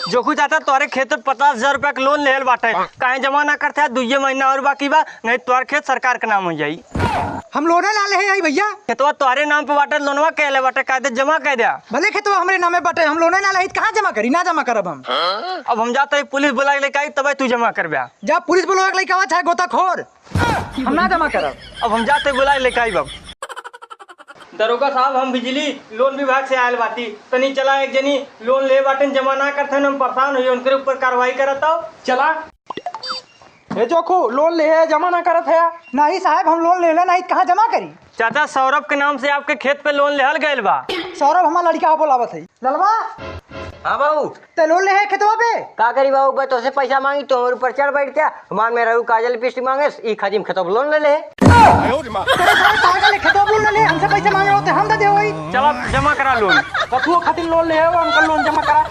जो कुछ आता तोरे खेत 50,000 रुपया के लोन लेहल बाटे, काहे जमा ना करते? 2 महीना और बाकी बा, नहीं तोर खेत सरकार के नाम हो जाई। हम लोन ना ले आई भैया। खेतवा तोरे नाम पे बाटे, लोनवा कहले बाटे, कायदे जमा कर दिया। भले खेतवा हमरे नामे बाटे, हम लोन ना ले कहाँ जमा करी? ना जमा करब हम। अब हम जाते पुलिस बुला के लेके आई, तब तू जमा कर ब्या। जब पुलिस बुलवा के लेके आवा चाहे गोताखोर, हम ना जमा करब। अब हम जाते बुला के लेके आई। बाब दरोगा साहब, हम बिजली लोन विभाग से आयल बाती, तनी चला एक जनी लोन ले बाटे जमा ना करते, हम परेशान हुई, उनके ऊपर कार्रवाई करता हूँ। चला हे जोखू लोन ले है जमा ना करत है। नहीं साहब, हम लोन लेला नहीं, कहाँ जमा करी? चाचा सौरभ के नाम से आपके खेत पे लोन लेहल गयल बा। सौरभ हमारा लड़का बोलावत है। ललवा हाँ बाबू, ते लोन ले है खेतवा पे? का करी बाबू? बस तो से पैसा मांगी तो हमारे ऊपर चढ़ बैठ गया। हमार में रहू काजल लिपस्टिक मांगे, ई खातिर खेतों लोन ले ले। तेरे सारे पागल है, खेतवा लोन ले, हमसे पैसे मांगे होते हम दे वही। चला जमा करा लोन। कथुओ खातिर लोन ले है, वो अंकल लोन जमा करा।